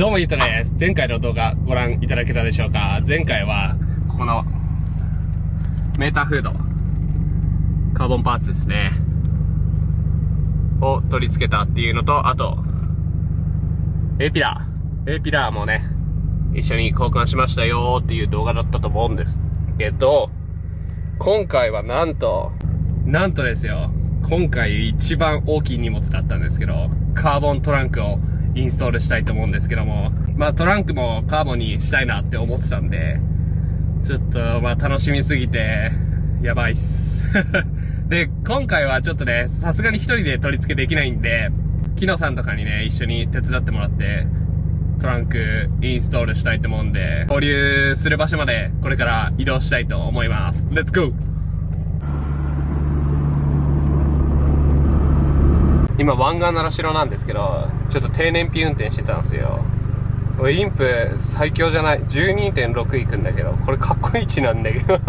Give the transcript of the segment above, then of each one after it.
どうもゆうとです。前回の動画ご覧いただけたでしょうか。前回はここのメーターフードカーボンパーツですねを取り付けたっていうのと、あと A ピラーもね一緒に交換しましたよっていう動画だったと思うんですけど、今回はなんとですよ、今回一番大きい荷物だったんですけど、カーボントランクをインストールしたいと思うんですけども、トランクもカーボンにしたいなって思ってたんで、ちょっと楽しみすぎてやばいっすで、今回はちょっとね、さすがに一人で取り付けできないんで、キノさんとかにね一緒に手伝ってもらってトランクインストールしたいと思うんで、交流する場所までこれから移動したいと思います。レッツゴー。今湾岸習志野なんですけど、ちょっと低燃費運転してたんですよ。インプ最強じゃない 12.6 いくんだけど、これ過去一なんだけど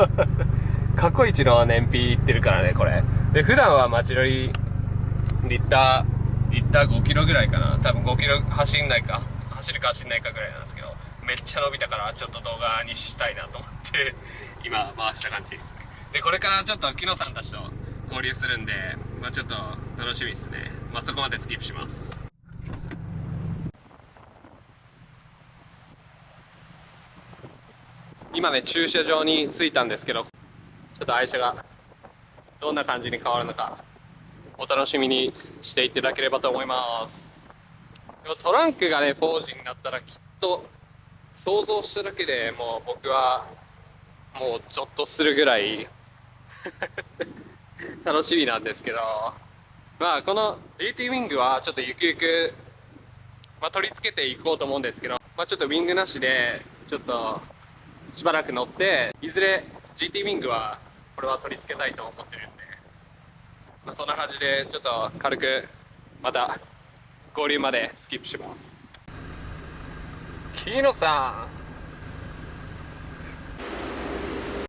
過去一の燃費いってるからね、これで。普段は街乗りリッター5キロぐらいかな。多分5キロ走るか走んないかぐらいなんですけど、めっちゃ伸びたからちょっと動画にしたいなと思って今回した感じですね。で、これからちょっと木野さんたちと交流するんで、ちょっと楽しみですね。そこまでスキップします。今ね、駐車場に着いたんですけど、ちょっと愛車がどんな感じに変わるのかお楽しみにしていただければと思います。でもトランクがね、フォージになったらきっと想像しただけでもう僕はもうゾッとするぐらい楽しみなんですけど、この GT ウィングはちょっとゆくゆく、取り付けていこうと思うんですけど、ちょっとウィングなしでちょっとしばらく乗って、いずれ GT ウィングはこれは取り付けたいと思ってるんで、そんな感じでちょっと軽くまた合流までスキップします。木野さん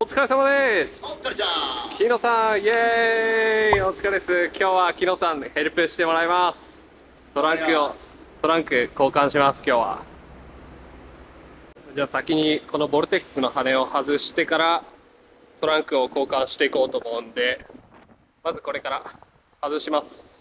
お疲れ様です。お疲れじゃん。木野さんイエーイ、お疲れです。今日は木野さんヘルプしてもらいます。トランク交換します。今日はじゃあ先にこのボルテックスの羽を外してからトランクを交換していこうと思うんで、まずこれから外します。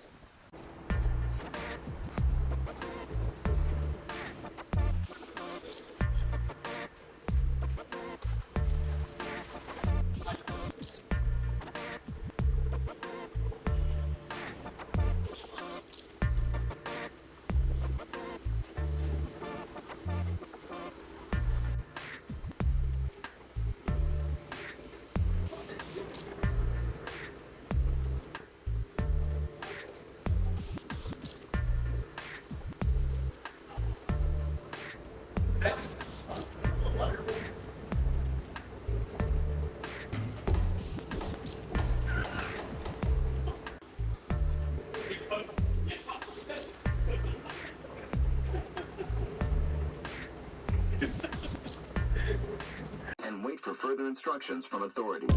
And wait for further instructions from authority.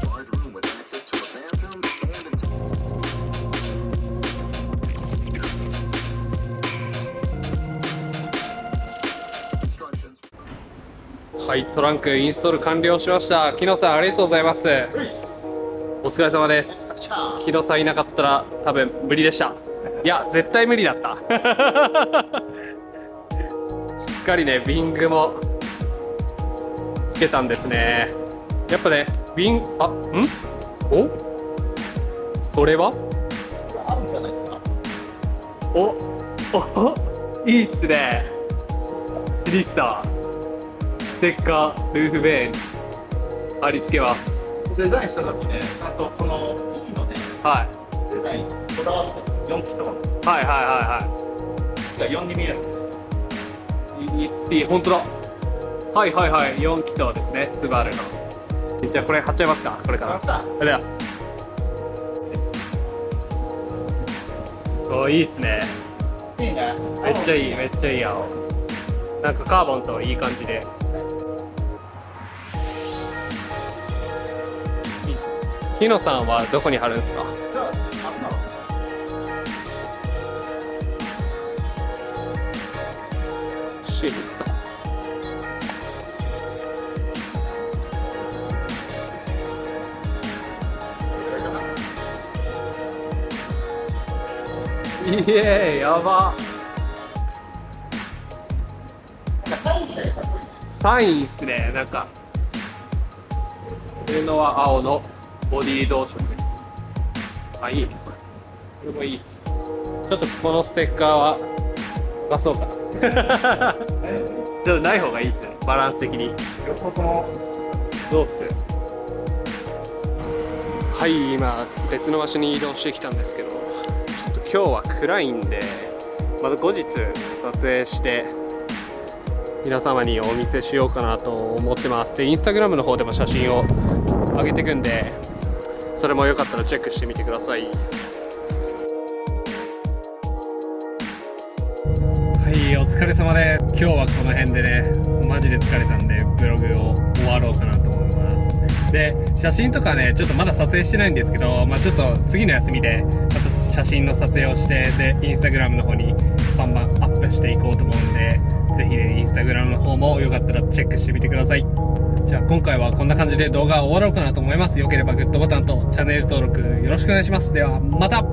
Large room with access to a bathroom and instructions. はい、トランクインストール完了しました。木野さんありがとうございます。お疲れ様です。木野さんいなかったら多分無理でした。いや絶対無理だったしっかりねウィングもつけたんですね。やっぱねウィンおそれはあるんじゃないですか。いいっすね。シリスターステッカールーフベーン貼り付けます。デザインした時ね、ちゃんとこの金のね、はいデザインこだわって4気筒が4に見える。EST 本当だ。はい4気筒ですね、スバルの。じゃあこれ貼っちゃいますか。これからありがとうございます。いいっすね。いいね。めっちゃいい青。なんかカーボンといい感じでいいっす。日野さんはどこに貼るんですか？シールですか？イエーイ、やば。サインっすね。なんか上のは青のボディー同色です。あ、いいねこれ。これもいいっす。ちょっとこのステッカーは出そうかな。ちょっとない方がいいっすね、バランス的に。そうっす。はい、今別の場所に移動してきたんですけど、ちょっと今日は暗いんで、また後日撮影して皆様にお見せしようかなと思ってます。で、インスタグラムの方でも写真を上げていくんで、それもよかったらチェックしてみてください。はい、お疲れ様で、今日はこの辺でね、マジで疲れたんでブログを終わろうかなと思います。で、写真とかね、ちょっとまだ撮影してないんですけど、ちょっと次の休みでまた写真の撮影をして、でインスタグラムの方にバンバンアップしていこうと思うんで、ぜひね、インスタグラムの方もよかったらチェックしてみてください。じゃあ今回はこんな感じで動画を終わろうかなと思います。よければグッドボタンとチャンネル登録よろしくお願いします。ではまた。